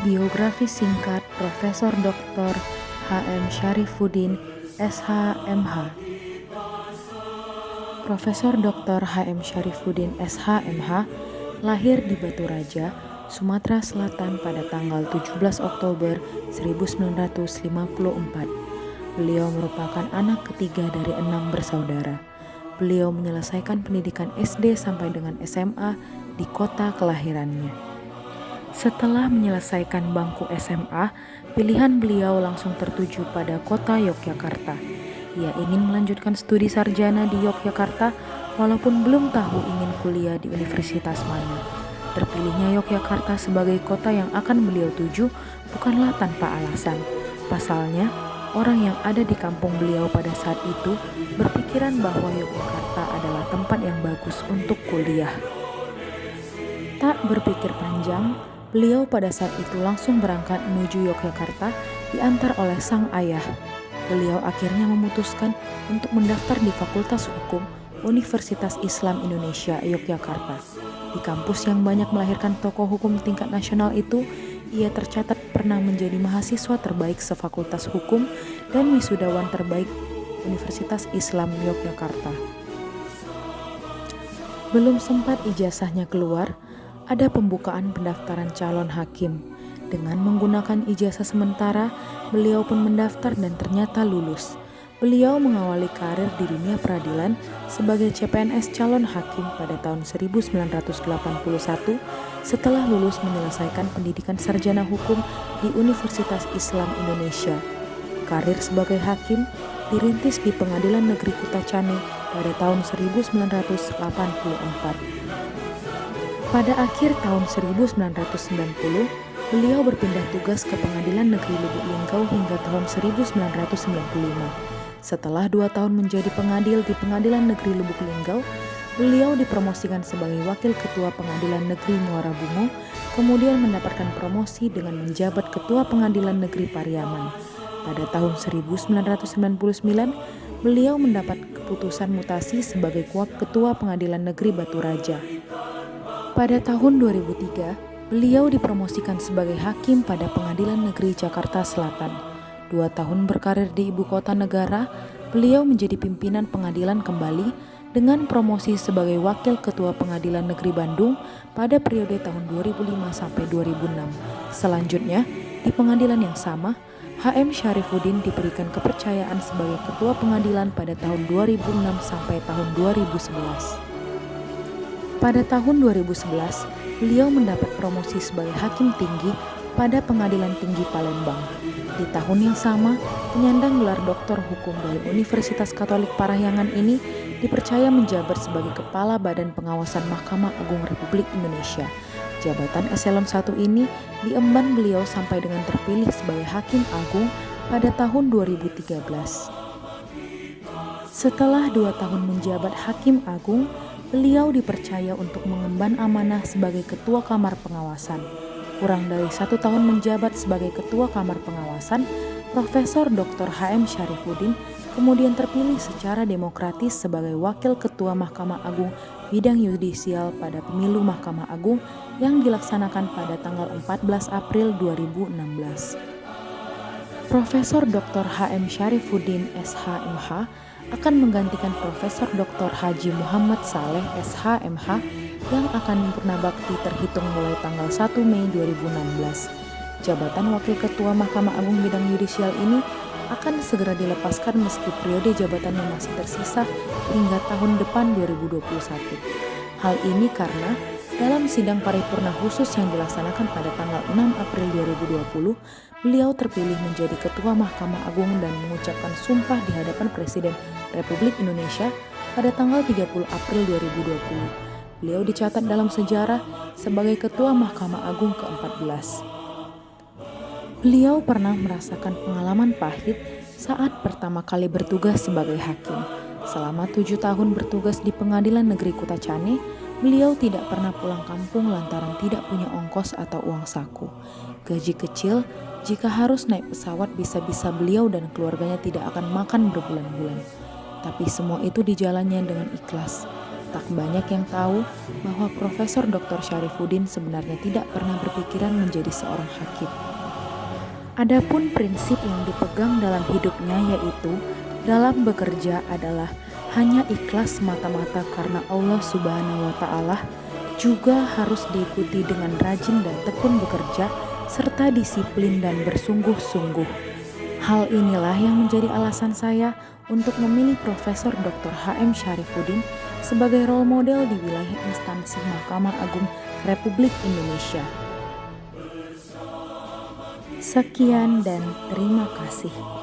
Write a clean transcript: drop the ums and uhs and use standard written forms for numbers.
Biografi singkat Profesor Dr. H.M. Syarifuddin, SH.MH. Profesor Dr. H.M. Syarifuddin, SH.MH, lahir di Batu Raja, Sumatera Selatan pada tanggal 17 Oktober 1954. Beliau merupakan anak ketiga dari 6 bersaudara. Beliau menyelesaikan pendidikan SD sampai dengan SMA di kota kelahirannya. Setelah menyelesaikan bangku SMA, pilihan beliau langsung tertuju pada kota Yogyakarta. Ia ingin melanjutkan studi sarjana di Yogyakarta walaupun belum tahu ingin kuliah di universitas mana. Terpilihnya Yogyakarta sebagai kota yang akan beliau tuju bukanlah tanpa alasan. Pasalnya, orang yang ada di kampung beliau pada saat itu berpikiran bahwa Yogyakarta adalah tempat yang bagus untuk kuliah. Tak berpikir panjang, beliau pada saat itu langsung berangkat menuju Yogyakarta diantar oleh sang ayah. Beliau akhirnya memutuskan untuk mendaftar di Fakultas Hukum Universitas Islam Indonesia Yogyakarta. Di kampus yang banyak melahirkan tokoh hukum tingkat nasional itu, ia tercatat pernah menjadi mahasiswa terbaik sefakultas hukum dan wisudawan terbaik Universitas Islam Yogyakarta. Belum sempat ijazahnya keluar, ada pembukaan pendaftaran calon hakim. Dengan menggunakan ijazah sementara, beliau pun mendaftar dan ternyata lulus. Beliau mengawali karir di dunia peradilan sebagai CPNS calon hakim pada tahun 1981 setelah lulus menyelesaikan pendidikan sarjana hukum di Universitas Islam Indonesia. Karir sebagai hakim dirintis di Pengadilan Negeri Kutacane pada tahun 1984. Pada akhir tahun 1990, beliau berpindah tugas ke Pengadilan Negeri Lubuk Linggau hingga tahun 1995. Setelah 2 tahun menjadi pengadil di Pengadilan Negeri Lubuk Linggau, beliau dipromosikan sebagai Wakil Ketua Pengadilan Negeri Muara Bungo, kemudian mendapatkan promosi dengan menjabat Ketua Pengadilan Negeri Pariaman. Pada tahun 1999, beliau mendapat keputusan mutasi sebagai Ketua Pengadilan Negeri Batu Raja. Pada tahun 2003, beliau dipromosikan sebagai hakim pada Pengadilan Negeri Jakarta Selatan. 2 tahun berkarir di ibu kota negara, beliau menjadi pimpinan pengadilan kembali dengan promosi sebagai Wakil Ketua Pengadilan Negeri Bandung pada periode tahun 2005 sampai 2006. Selanjutnya, di pengadilan yang sama, H.M. Syarifuddin diberikan kepercayaan sebagai Ketua Pengadilan pada tahun 2006 sampai tahun 2011. Pada tahun 2011, beliau mendapat promosi sebagai Hakim Tinggi pada Pengadilan Tinggi Palembang. Di tahun yang sama, penyandang gelar Doktor Hukum dari Universitas Katolik Parahyangan ini dipercaya menjabat sebagai Kepala Badan Pengawasan Mahkamah Agung Republik Indonesia. Jabatan Eselon 1 ini diemban beliau sampai dengan terpilih sebagai Hakim Agung pada tahun 2013. Setelah 2 tahun menjabat Hakim Agung, beliau dipercaya untuk mengemban amanah sebagai Ketua Kamar Pengawasan. Kurang dari 1 tahun menjabat sebagai Ketua Kamar Pengawasan, Profesor Dr. H.M. Syarifuddin kemudian terpilih secara demokratis sebagai Wakil Ketua Mahkamah Agung Bidang Yudisial pada Pemilu Mahkamah Agung yang dilaksanakan pada tanggal 14 April 2016. Profesor Dr. H.M. Syarifuddin, SH.MH, akan menggantikan Profesor Dr. Haji Muhammad Saleh, SH.MH, yang akan purnabakti terhitung mulai tanggal 1 Mei 2016. Jabatan Wakil Ketua Mahkamah Agung Bidang Yudisial ini akan segera dilepaskan meski periode jabatannya masih tersisa hingga tahun depan 2021. Hal ini karena dalam sidang paripurna khusus yang dilaksanakan pada tanggal 6 April 2020, beliau terpilih menjadi Ketua Mahkamah Agung dan mengucapkan sumpah di hadapan Presiden Republik Indonesia pada tanggal 30 April 2020. Beliau dicatat dalam sejarah sebagai Ketua Mahkamah Agung ke-14. Beliau pernah merasakan pengalaman pahit saat pertama kali bertugas sebagai hakim. Selama 7 tahun bertugas di Pengadilan Negeri Kutacane, beliau tidak pernah pulang kampung lantaran tidak punya ongkos atau uang saku. Gaji kecil, jika harus naik pesawat bisa-bisa beliau dan keluarganya tidak akan makan berbulan-bulan. Tapi semua itu dijalannya dengan ikhlas. tak banyak yang tahu bahwa Profesor Dr. Syarifuddin sebenarnya tidak pernah berpikiran menjadi seorang hakim. Adapun prinsip yang dipegang dalam hidupnya yaitu dalam bekerja adalah hanya ikhlas semata-mata karena Allah Subhanahu wa Ta'ala, juga harus diikuti dengan rajin dan tekun bekerja serta disiplin dan bersungguh-sungguh. Hal inilah yang menjadi alasan saya untuk memilih Profesor Dr. H.M. Syarifuddin sebagai role model di wilayah instansi Mahkamah Agung Republik Indonesia. Sekian dan terima kasih.